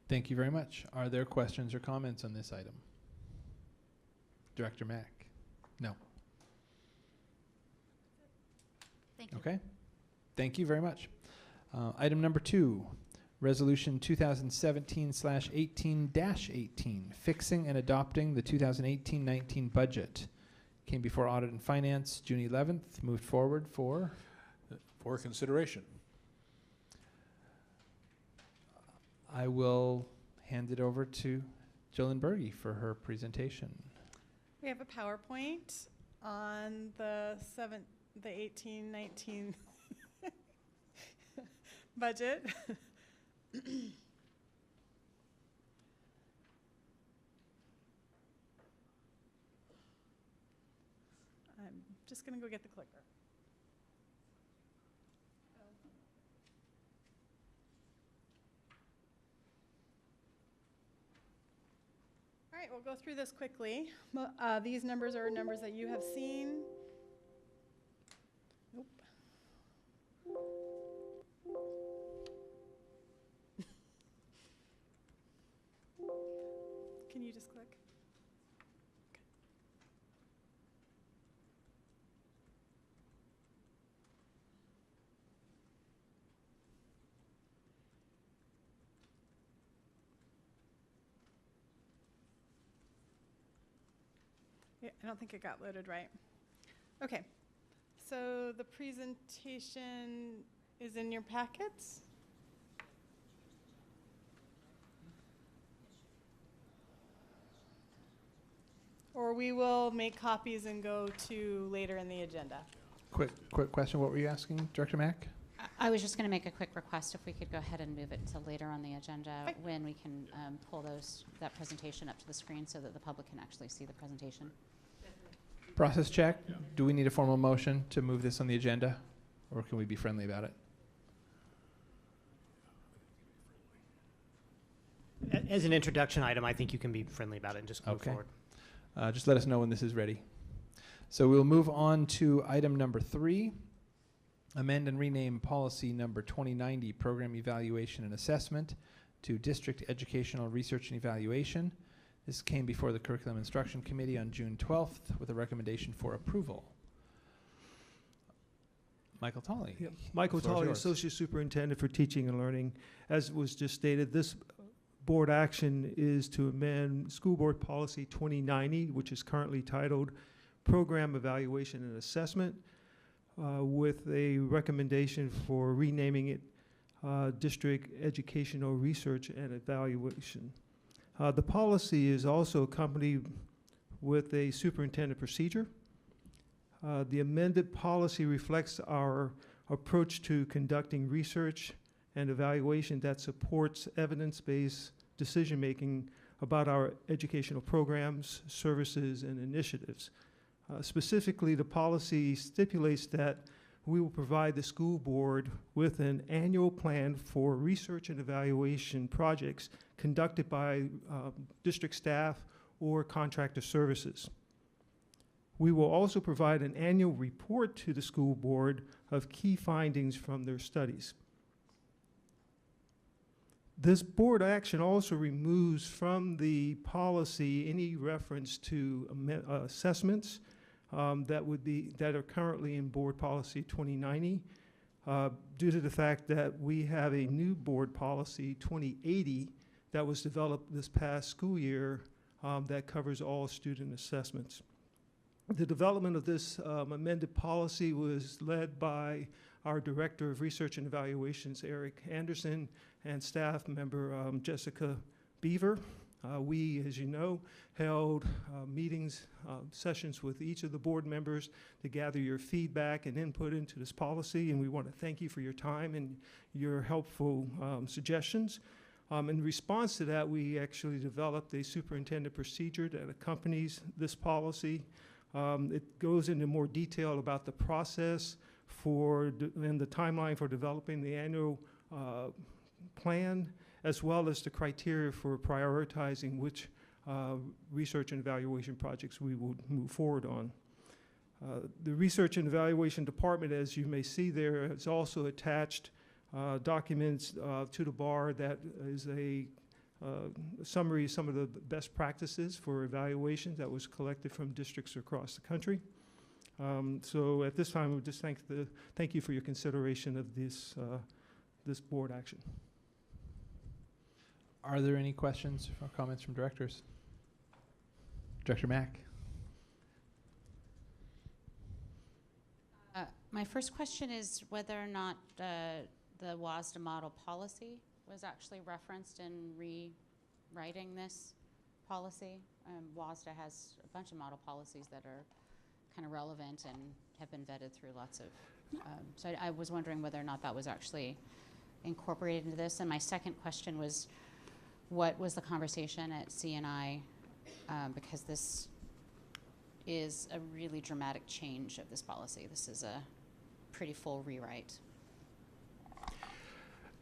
Thank you very much. Are there questions or comments on this item? Director Mack? No. Thank you. Okay. Thank you very much. Item number 2, Resolution 2017/18-18, fixing and adopting the 2018-19 budget. Came before Audit and Finance, June 11th, moved forward for consideration. I will hand it over to Jolyn Berge for her presentation. We have a PowerPoint on the 18-19 budget. I'm just going to go get the clicker. right, we'll go through this quickly. These numbers are numbers that you have seen. Nope. Can you just click? Yeah, I don't think it got loaded right. Okay, so the presentation is in your packets. Or we will make copies and go to later in the agenda. Quick question. What were you asking, Director Mack? I was just going to make a quick request if we could go ahead and move it to later on the agenda Okay. when we can pull that presentation up to the screen so that the public can actually see the presentation. Process check. Do we need a formal motion to move this on the agenda, or can we be friendly about it? As an introduction item, I think you can be friendly about it and just move Okay. forward. Just let us know when this is ready. So we'll move on to item number 3, amend and rename policy number 2090, program evaluation and assessment, to district educational research and evaluation. This came before the Curriculum Instruction Committee on June 12th with a recommendation for approval. Michael Tolley. Yep. Michael Floor is Tolley, yours. Associate Superintendent for Teaching and Learning. As was just stated, this board action is to amend School Board Policy 2090, which is currently titled Program Evaluation and Assessment, with a recommendation for renaming it District Educational Research and Evaluation. The policy is also accompanied with a superintendent procedure. The amended policy reflects our approach to conducting research and evaluation that supports evidence-based decision-making about our educational programs, services, and initiatives. Specifically, the policy stipulates that we will provide the school board with an annual plan for research and evaluation projects conducted by district staff or contractor services. We will also provide an annual report to the school board of key findings from their studies. This board action also removes from the policy any reference to assessments that are currently in Board Policy 2090, due to the fact that we have a new Board Policy 2080 that was developed this past school year that covers all student assessments. The development of this amended policy was led by our Director of Research and Evaluations, Eric Anderson, and staff member Jessica Beaver. We, as you know, held meetings, sessions with each of the board members to gather your feedback and input into this policy, and we want to thank you for your time and your helpful suggestions. In response to that, we actually developed a superintendent procedure that accompanies this policy. It goes into more detail about the process and the timeline for developing the annual plan, as well as the criteria for prioritizing which research and evaluation projects we will move forward on. The Research and Evaluation Department, as you may see there, has also attached documents to the bar that is a summary of some of the best practices for evaluation that was collected from districts across the country. So at this time, we just thank you for your consideration of this board action. Are there any questions or comments from directors? Director Mack. My first question is whether or not the WASDA model policy was actually referenced in rewriting this policy. WASDA has a bunch of model policies that are kind of relevant and have been vetted through lots of, so I was wondering whether or not that was actually incorporated into this. And my second question was, what was the conversation at CNI? Because this is a really dramatic change of this policy. This is a pretty full rewrite.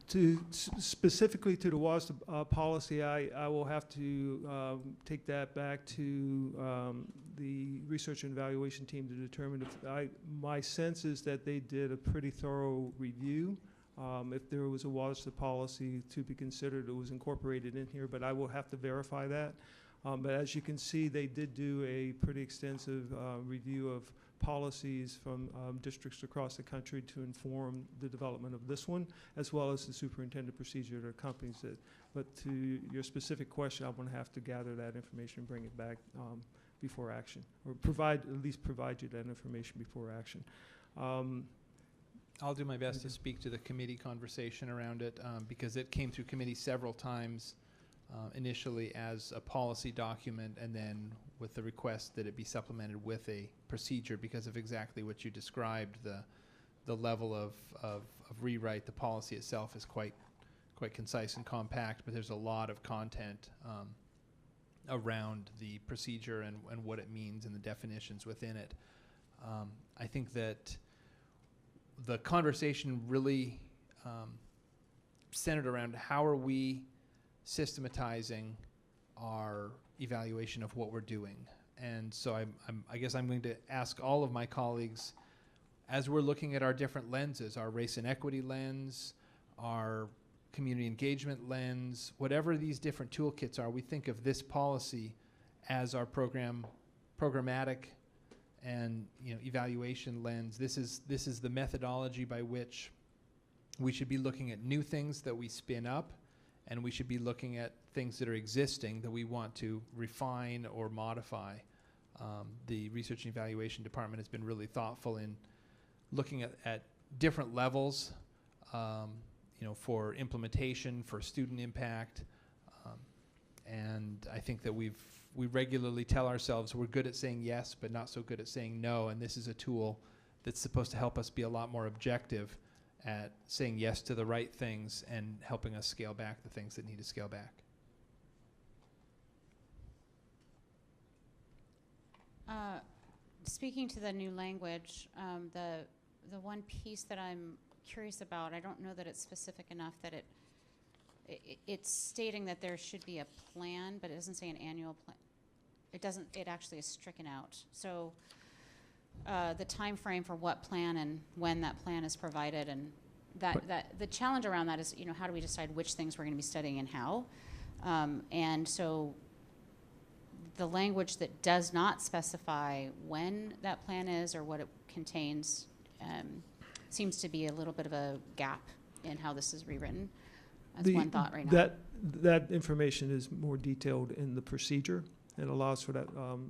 Specifically to the WASDA policy, I will have to take that back to the research and evaluation team to determine if my sense is that they did a pretty thorough review. If there was a WASDA policy to be considered, it was incorporated in here, but I will have to verify that. But as you can see, they did do a pretty extensive review of policies from districts across the country to inform the development of this one, as well as the superintendent procedure that accompanies it. But to your specific question, I'm going to have to gather that information and bring it back before action, or at least provide you that information before action. I'll do my best to speak to the committee conversation around it, because it came through committee several times, initially as a policy document, and then with the request that it be supplemented with a procedure because of exactly what you described. The level of rewrite. The policy itself is quite concise and compact, but there's a lot of content around the procedure and what it means and the definitions within it. I think that the conversation really centered around how are we systematizing our evaluation of what we're doing. And so I guess I'm going to ask all of my colleagues, as we're looking at our different lenses, our race and equity lens, our community engagement lens, whatever these different toolkits are, we think of this policy as our programmatic and evaluation lens. This is the methodology by which we should be looking at new things that we spin up, and we should be looking at things that are existing that we want to refine or modify. The Research and Evaluation Department has been really thoughtful in looking at different levels, for implementation, for student impact, and I think that we regularly tell ourselves we're good at saying yes, but not so good at saying no, and this is a tool that's supposed to help us be a lot more objective at saying yes to the right things and helping us scale back the things that need to scale back. Speaking to the new language, the one piece that I'm curious about, I don't know that it's specific enough that it's stating that there should be a plan, but it doesn't say an annual plan. It actually is stricken out. So the time frame for what plan and when that plan is provided, and that the challenge around that is, how do we decide which things we're going to be studying and how? And so the language that does not specify when that plan is or what it contains seems to be a little bit of a gap in how this is rewritten. That's one thought right now. That information is more detailed in the procedure. It allows for that.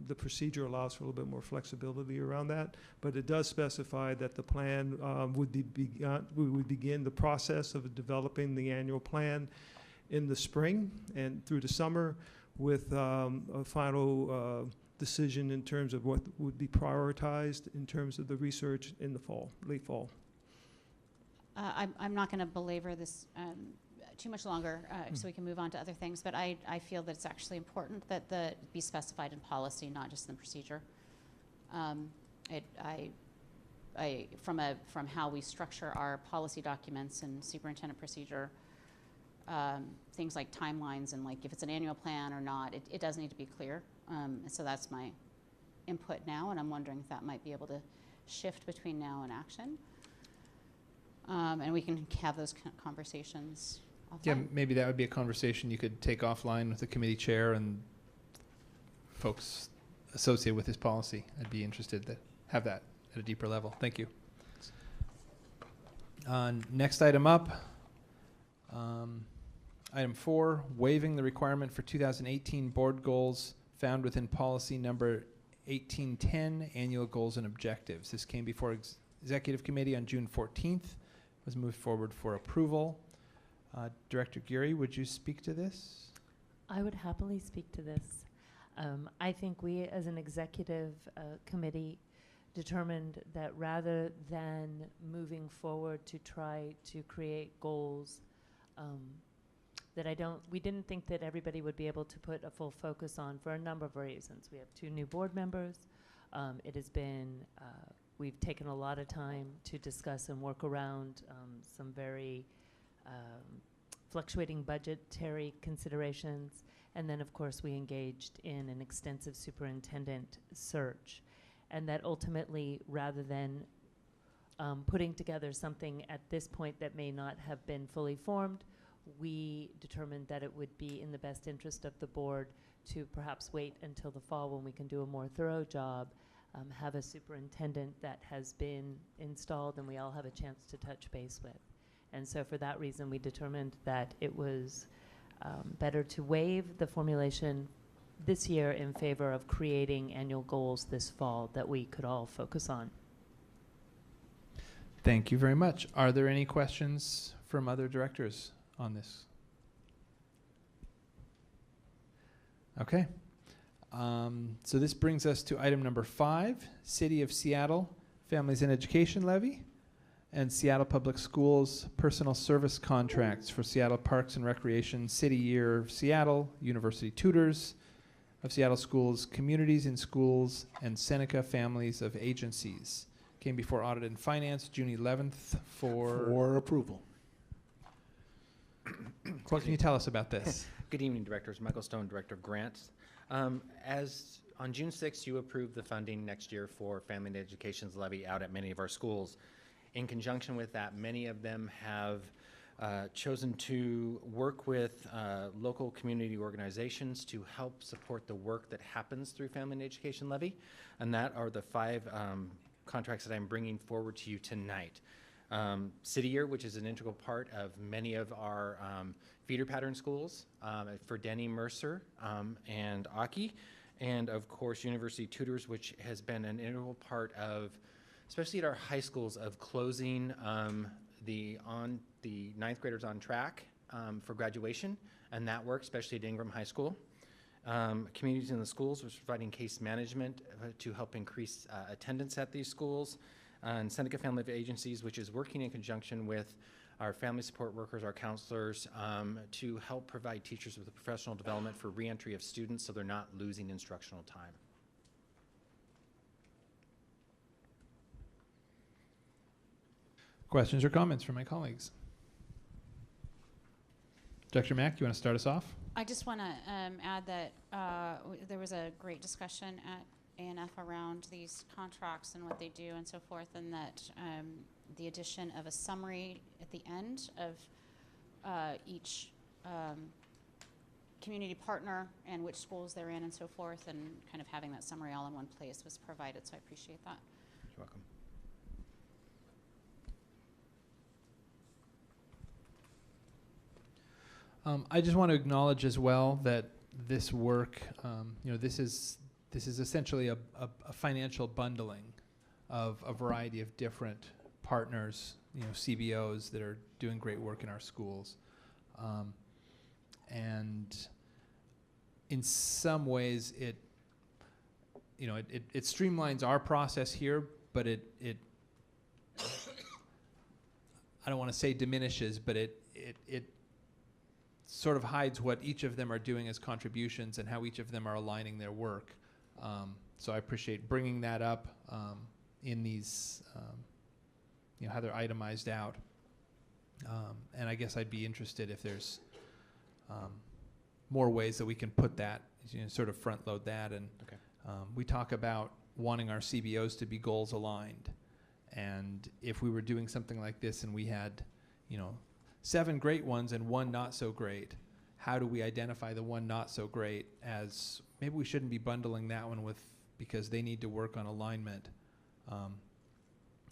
The procedure allows for a little bit more flexibility around that, but it does specify that the plan we would begin the process of developing the annual plan in the spring and through the summer, with a final decision in terms of what would be prioritized in terms of the research in the fall, late fall. I'm not going to belabor this too much longer, so we can move on to other things, but I feel that it's actually important that it be specified in policy, not just in the procedure. From how we structure our policy documents and superintendent procedure, things like timelines and like if it's an annual plan or not, it does need to be clear. So that's my input now, and I'm wondering if that might be able to shift between now and action. And we can have those conversations offline. Yeah, maybe that would be a conversation you could take offline with the committee chair and folks associated with this policy. I'd be interested to have that at a deeper level. Thank you. Next item up. Item 4, waiving the requirement for 2018 board goals found within policy number 1810, annual goals and objectives. This came before Executive Committee on June 14th, was moved forward for approval. Director Geary, would you speak to this? I would happily speak to this. I think we as an executive committee determined that rather than moving forward to try to create goals, we didn't think that everybody would be able to put a full focus on for a number of reasons. We have 2 new board members. It has been, we've taken a lot of time to discuss and work around some very fluctuating budgetary considerations. And then, of course, we engaged in an extensive superintendent search. And that ultimately, rather than putting together something at this point that may not have been fully formed, we determined that it would be in the best interest of the board to perhaps wait until the fall when we can do a more thorough job, have a superintendent that has been installed and we all have a chance to touch base with. And so for that reason, we determined that it was better to waive the formulation this year in favor of creating annual goals this fall that we could all focus on. Thank you very much. Are there any questions from other directors on this? Okay. So this brings us to item number 5, City of Seattle Families and Education Levy and Seattle Public Schools Personal Service Contracts for Seattle Parks and Recreation, City Year of Seattle, University Tutors of Seattle Schools, Communities in Schools, and Seneca Families of Agencies. Came before Audit and Finance June 11th for approval. What can you tell us about this? Good evening, Directors. Michael Stone, Director of Grants. As on June 6th, you approved the funding next year for Family and Education's levy out at many of our schools. In conjunction with that, many of them have chosen to work with local community organizations to help support the work that happens through Family and Education levy, and that are the 5 contracts that I'm bringing forward to you tonight. City Year, which is an integral part of many of our feeder pattern schools for Denny, Mercer, and Aki, and of course University Tutors, which has been an integral part of, especially at our high schools, of closing the 9th graders on track for graduation, and that work, especially at Ingram High School. Communities in the Schools, which is providing case management to help increase attendance at these schools. And Seneca Family of Agencies, which is working in conjunction with our family support workers, our counselors, to help provide teachers with professional development for reentry of students so they're not losing instructional time. Questions or comments from my colleagues? Dr. Mack, you want to start us off? I just want to add that there was a great discussion at ANF around these contracts and what they do and so forth, and that the addition of a summary at the end of each community partner and which schools they're in and so forth, and kind of having that summary all in one place was provided, so I appreciate that. You're welcome. I just want to acknowledge as well that this work, this is essentially a financial bundling of a variety of different partners, CBOs that are doing great work in our schools. And in some ways it streamlines our process here, but it I don't want to say diminishes, but it sort of hides what each of them are doing as contributions and how each of them are aligning their work. So I appreciate bringing that up in these, how they're itemized out. And I guess I'd be interested if there's more ways that we can put that, sort of front load that. And okay. We talk about wanting our CBOs to be goals aligned. And if we were doing something like this and we had, 7 great ones and 1 not so great, how do we identify the 1 not so great as maybe we shouldn't be bundling that one with, because they need to work on alignment?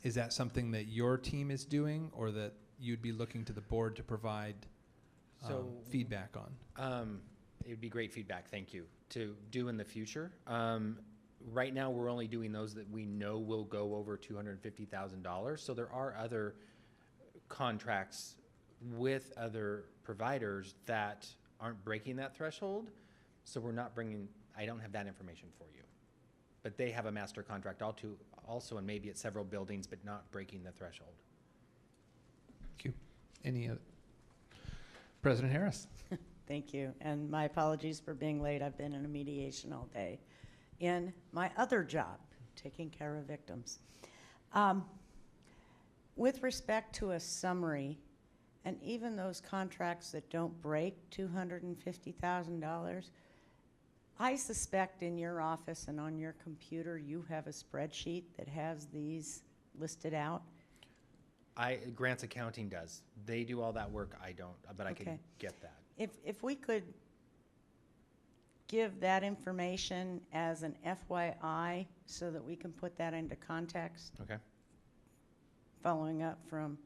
Is that something that your team is doing, or that you'd be looking to the board to provide feedback on? It would be great feedback, thank you, to do in the future. Right now, we're only doing those that we know will go over $250,000. So there are other contracts with other providers that aren't breaking that threshold. So we're not bringing, I don't have that information for you. But they have a master contract also, and maybe at several buildings, but not breaking the threshold. Thank you. Any other? President Harris. Thank you, and my apologies for being late. I've been in a mediation all day in my other job, taking care of victims. With respect to a summary, And even those contracts that don't break $250,000, I suspect in your office and on your computer, you have a spreadsheet that has these listed out. Grants Accounting does. They do all that work. I don't, but I can Okay. get that. If we could give that information as an FYI so that we can put that into context, Okay. following up from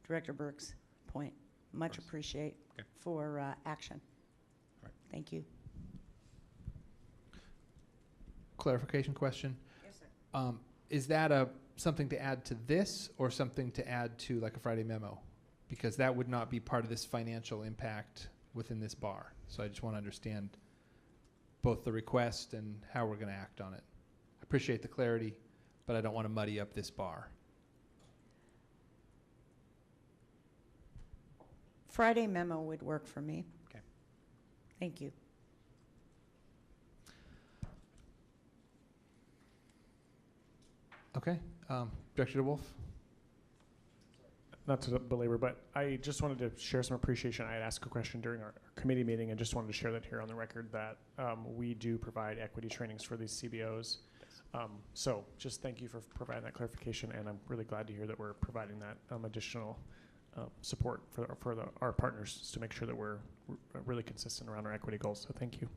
Director Burke's point. Much appreciate Okay. for action. All right. Thank you. Clarification question. Yes, sir. Is that something to add to this or something to add to like a Friday memo? Because that would not be part of this financial impact within this bar. So I just want to understand both the request and how we're going to act on it. I appreciate the clarity, but I don't want to muddy up this bar. Friday memo would work for me. Okay. Thank you. Okay. Director DeWolf? Not to belabor, but I just wanted to share some appreciation. I had asked a question during our committee meeting and just wanted to share that here on the record that we do provide equity trainings for these CBOs. So just thank you for providing that clarification, and I'm really glad to hear that we're providing that additional support for our partners to make sure that we're really consistent around our equity goals. So thank you.